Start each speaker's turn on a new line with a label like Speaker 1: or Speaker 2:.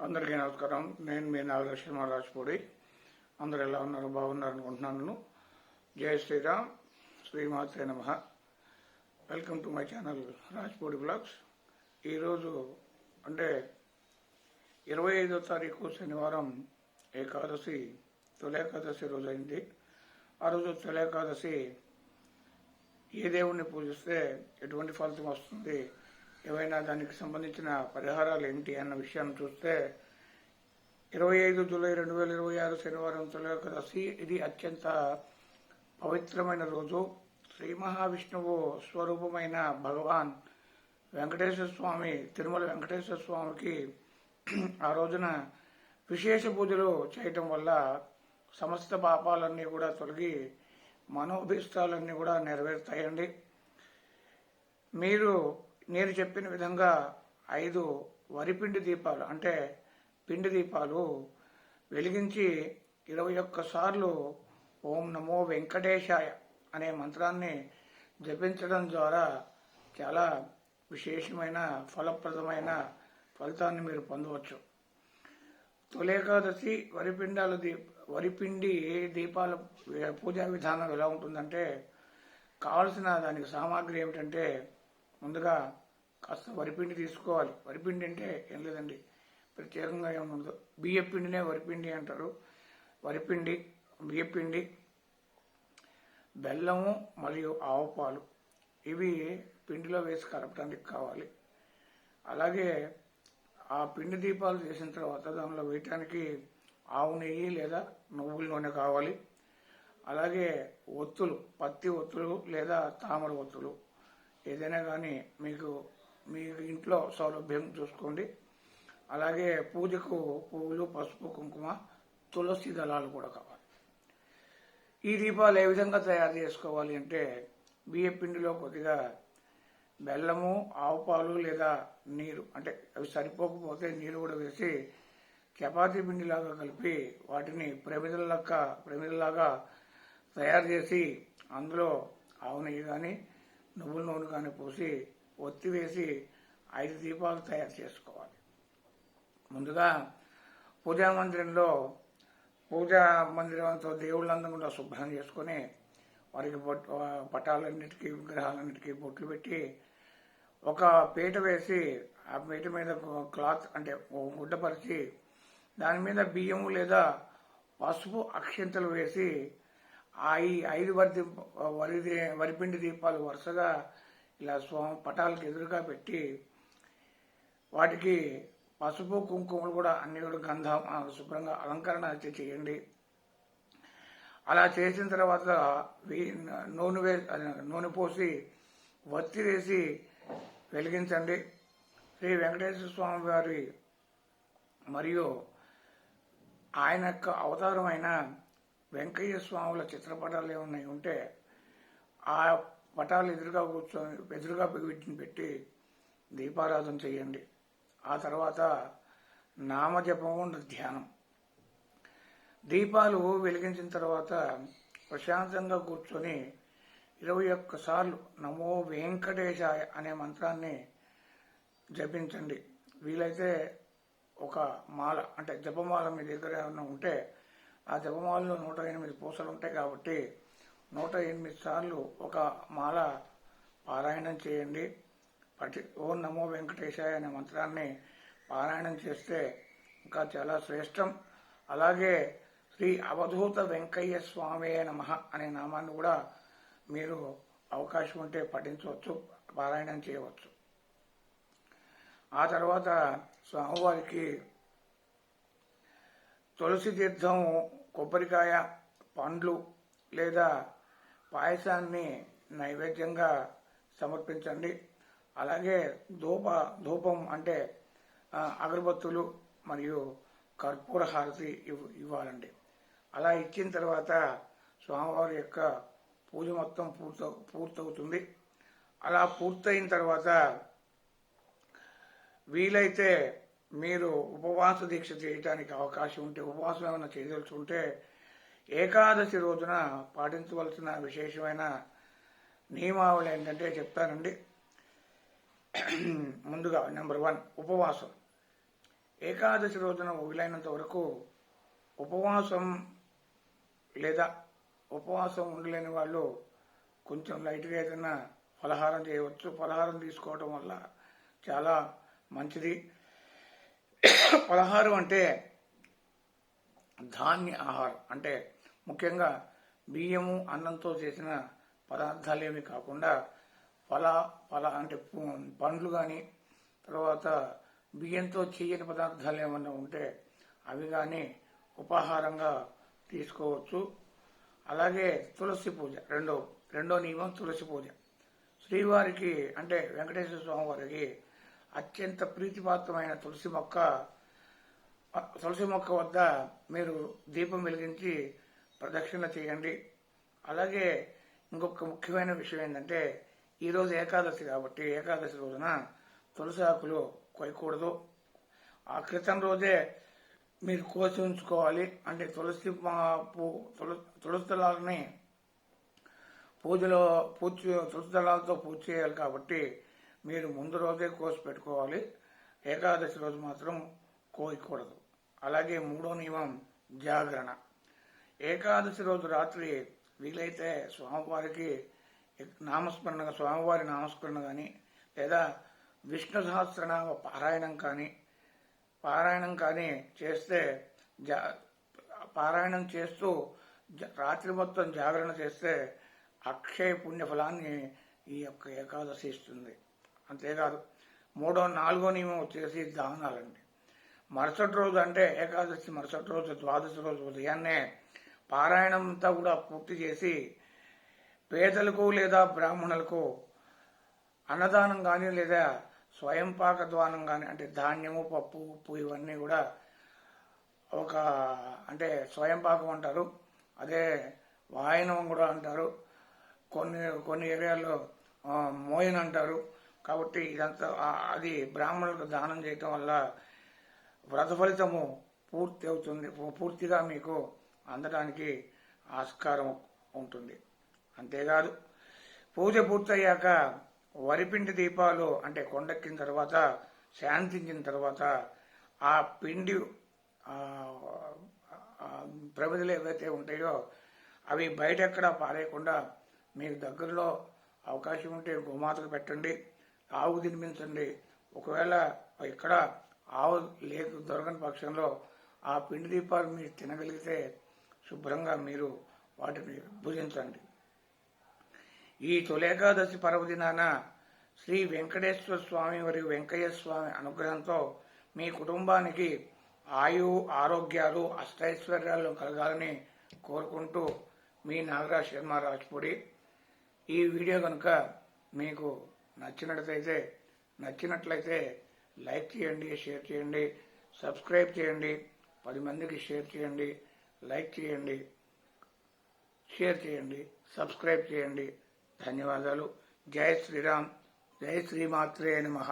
Speaker 1: అందరికీ నమస్కారం. నేను మీ నాగలక్ష్మి రాజపూడి. అందరు ఎలా ఉన్నారు? బాగున్నారు అనుకుంటున్నాను. జై శ్రీరామ్, శ్రీమాత్రే నమః. Welcome to my channel Rajapudi blogs. ఈరోజు అంటే 25వ తారీఖు శనివారం ఏకాదశి, తొలి ఏకాదశి రోజు అయింది. ఆ రోజు తొలి ఏకాదశి ఏ దేవుణ్ణి పూజిస్తే ఎటువంటి ఫలితం వస్తుంది, ఏవైనా దానికి సంబంధించిన పరిహారాలు ఏంటి అన్న విషయాన్ని చూస్తే 25 జూలై 2026 శనివారం తొలి ఏకాదశి. ఇది అత్యంత పవిత్రమైన రోజు. శ్రీ మహావిష్ణువు స్వరూపమైన భగవాన్ వెంకటేశ్వర స్వామి, తిరుమల వెంకటేశ్వర స్వామికి ఆ రోజున విశేష పూజలు చేయటం వల్ల సమస్త పాపాలన్నీ కూడా తొలగి మనోభీష్టాలన్నీ కూడా నెరవేరుతాయండి. నేను చెప్పిన విధంగా 5 వరిపిండి దీపాలు అంటే పిండి దీపాలు వెలిగించి 21 సార్లు ఓం నమో వెంకటేశాయ అనే మంత్రాన్ని జపించడం ద్వారా చాలా విశేషమైన ఫలప్రదమైన ఫలితాన్ని మీరు పొందవచ్చు. తొలేకాదశి వరిపిండి దీపాల పూజా విధానం ఎలా ఉంటుందంటే, కావలసిన దానికి సామాగ్రి ఏమిటంటే, ముందుగా కాస్త వరిపిండి తీసుకోవాలి. వరిపిండి అంటే ఏం లేదండి, ప్రత్యేకంగా ఏముండదు. బియ్యపిండినే వరిపిండి అంటారు. వరిపిండి, బియ్యపిండి, బెల్లము మరియు ఆవు పాలు, ఇవి పిండిలో వేసి కలపడానికి కావాలి. అలాగే ఆ పిండి దీపాలు చేసిన తర్వాత దానిలో వేయటానికి ఆవు నెయ్యి లేదా నువ్వుల నూనె కావాలి. అలాగే ఒత్తులు, పత్తి ఒత్తులు లేదా తామర ఒత్తులు, ఏదైనా కానీ మీ ఇంట్లో సౌలభ్యం చూసుకోండి. అలాగే పూజకు పువ్వులు, పసుపు, కుంకుమ, తులసి దళాలు కూడా కావాలి. ఈ దీపాలు ఏ విధంగా తయారు చేసుకోవాలి అంటే, బియ్య పిండిలో కొద్దిగా బెల్లము, ఆవు పాలు లేదా నీరు, అంటే అవి సరిపోకపోతే నీరు కూడా వేసి చపాతీ పిండిలాగా కలిపి వాటిని ప్రమిదలాగా తయారు చేసి అందులో ఆవు నెయ్యి కానీ నువ్వుల నూనె కానీ పోసి ఒత్తి వేసి 5 దీపాలు తయారు చేసుకోవాలి. ముందుగా పూజా మందిరంతో దేవుళ్ళందరూ కూడా శుభ్రం చేసుకుని వారికి పటాలన్నిటికీ, విగ్రహాలన్నిటికీ బొట్లు పెట్టి ఒక పీట వేసి ఆ పీట మీద క్లాత్ అంటే గుడ్డ పరిచి దాని మీద బియ్యము లేదా పసుపు అక్షింతలు వేసి ఈ 5 వరిపిండి దీపాలు వరుసగా ఇలా పటాలకు ఎదురుగా పెట్టి వాటికి పసుపు, కుంకుమలు కూడా అన్ని కూడా గంధం శుభ్రంగా అలంకరణ అయితే చేయండి. అలా చేసిన తర్వాత నూనె పోసి వత్తి వేసి వెలిగించండి. శ్రీ వెంకటేశ్వర స్వామి వారి మరియు ఆయన యొక్క అవతారమైన వెంకయ్య స్వాముల చిత్రపటాలు ఏమన్నా ఉంటే ఆ పటాలు ఎదురుగా వీటిని పెట్టి దీపారాధన చేయండి. ఆ తర్వాత నామజపము, ధ్యానం. దీపాలు వెలిగించిన తర్వాత ప్రశాంతంగా కూర్చొని 21 సార్లు నమో వెంకటేశాయ అనే మంత్రాన్ని జపించండి. వీలైతే ఒక మాల అంటే జపమాల మీ దగ్గర ఏమైనా ఉంటే ఆ జపమాలలో 108 పూసలు ఉంటాయి కాబట్టి 108 సార్లు ఒక మాల పారాయణం చేయండి. ఓం నమో వెంకటేశాయ అనే మంత్రాన్ని పారాయణం చేస్తే ఇంకా చాలా శ్రేష్టం. అలాగే శ్రీ అవధూత వెంకయ్య స్వామి నమః అనే నామాన్ని కూడా మీరు అవకాశం ఉంటే పఠించవచ్చు, పారాయణం చేయవచ్చు. ఆ తర్వాత స్వామివారికి తులసి తీర్థం, కొబ్బరికాయ, పండ్లు లేదా పాయసాన్ని నైవేద్యంగా సమర్పించండి. అలాగే ధూపం అంటే అగరబత్తులు మరియు కర్పూర హారతి ఇవ్వాలండి. అలా ఇచ్చిన తర్వాత స్వామివారి యొక్క పూజ మొత్తం పూర్తవుతుంది. అలా పూర్తయిన తర్వాత వీలైతే మీరు ఉపవాస దీక్ష చేయడానికి అవకాశం ఉంటే, ఉపవాసం ఏమైనా చేయదలుచుకుంటే ఏకాదశి రోజున పాటించవలసిన విశేషమైన నియమావళి ఏంటంటే చెప్తానండి. ముందుగా నెంబర్ 1 ఉపవాసం. ఏకాదశి రోజున వీలైనంత వరకు ఉపవాసం లేదా ఉపవాసం ఉండలేని వాళ్ళు కొంచెం లైట్గా ఏదైనా ఫలహారం చేయవచ్చు. ఫలహారం తీసుకోవడం వల్ల చాలా మంచిది. ఫలహారం అంటే ధాన్య ఆహారం, అంటే ముఖ్యంగా బియ్యము అన్నంతో చేసిన పదార్థాలు ఏమి కాకుండా ఫల అంటే పండ్లు కానీ, తర్వాత బియ్యంతో చేయని పదార్థాలు ఏమన్నా ఉంటే అవి కానీ ఉపాహారంగా తీసుకోవచ్చు. అలాగే తులసి పూజ, రెండో నియమం తులసి పూజ. శ్రీవారికి అంటే వెంకటేశ్వర స్వామి వారికి అత్యంత ప్రీతిపాత్రమైన తులసి మొక్క వద్ద మీరు దీపం వెలిగించి ప్రదక్షిణ చేయండి. అలాగే ఇంకొక ముఖ్యమైన విషయం ఏంటంటే ఈరోజు ఏకాదశి కాబట్టి ఏకాదశి రోజున తులసి ఆకులు కొయ్యకూడదు. ఆ క్రితం రోజే మీరు కోసి ఉంచుకోవాలి. అంటే తులసి దళాలని తులసి దళాలతో పూజ చేయాలి కాబట్టి మీరు ముందు రోజే కోసి పెట్టుకోవాలి. ఏకాదశి రోజు మాత్రం కోయకూడదు. అలాగే మూడో నియమం జాగరణ. ఏకాదశి రోజు రాత్రి వీలైతే స్వామివారి నామస్మరణ కానీ లేదా విష్ణు సహస్రనామ పారాయణం కానీ చేస్తే పారాయణం చేస్తూ రాత్రి మొత్తం జాగరణ చేస్తే అక్షయ పుణ్య ఫలాన్ని ఈ యొక్క ఏకాదశి ఇస్తుంది. అంతేకాదు నాలుగో నియమం వచ్చేసి దానాలండి. మరుసటి రోజు అంటే ఏకాదశి మరుసటి రోజు ద్వాదశి రోజు ఉదయాన్నే పారాయణం అంతా కూడా పూర్తి చేసి పేదలకు లేదా బ్రాహ్మణులకు అన్నదానం కానీ లేదా స్వయం పాక ద్వానం కానీ, అంటే ధాన్యము, పప్పు, ఉప్పు ఇవన్నీ కూడా అంటే స్వయం పాకం అంటారు, అదే వాయనం కూడా అంటారు, కొన్ని ఏరియాల్లో మోయన్ అంటారు. కాబట్టి ఇదంతా అది బ్రాహ్మణులకు దానం చేయటం వల్ల వ్రత ఫలితము పూర్తిగా మీకు అందడానికి ఆస్కారం ఉంటుంది. అంతేకాదు పూజ పూర్తయ్యాక వరిపిండి దీపాలు అంటే కొండెక్కిన తర్వాత శాంతించిన తర్వాత ఆ పిండి ప్రమిదలు ఏవైతే ఉంటాయో అవి బయట ఎక్కడా పారేయకుండా మీకు దగ్గరలో అవకాశం ఉంటే గోమాతకు పెట్టండి, ఆవుకు తినిపించండి. ఒకవేళ ఇక్కడ ఆవు దొరకని పక్షంలో ఆ పిండి దీపాలు మీరు తినగలిగితే శుభ్రంగా మీరు వాటిని భుజించండి. ఈ తొలేకాదశి పర్వదినాన శ్రీ వెంకటేశ్వర స్వామి మరియు వెంకయ్య స్వామి అనుగ్రహంతో మీ కుటుంబానికి ఆరోగ్యాలు అష్టైశ్వర్యాలు కలగాలని కోరుకుంటూ మీ నాగరాజ్ శర్మ రాజ్పూడి. ఈ వీడియో కనుక మీకు నచ్చినట్లయితే లైక్ చేయండి, షేర్ చేయండి, సబ్స్క్రైబ్ చేయండి, 10 మందికి షేర్ చేయండి, లైక్ చేయండి, షేర్ చేయండి, సబ్స్క్రైబ్ చేయండి. ధన్యవాదాలు. జై శ్రీరామ్. జై శ్రీమాత్రే నమః.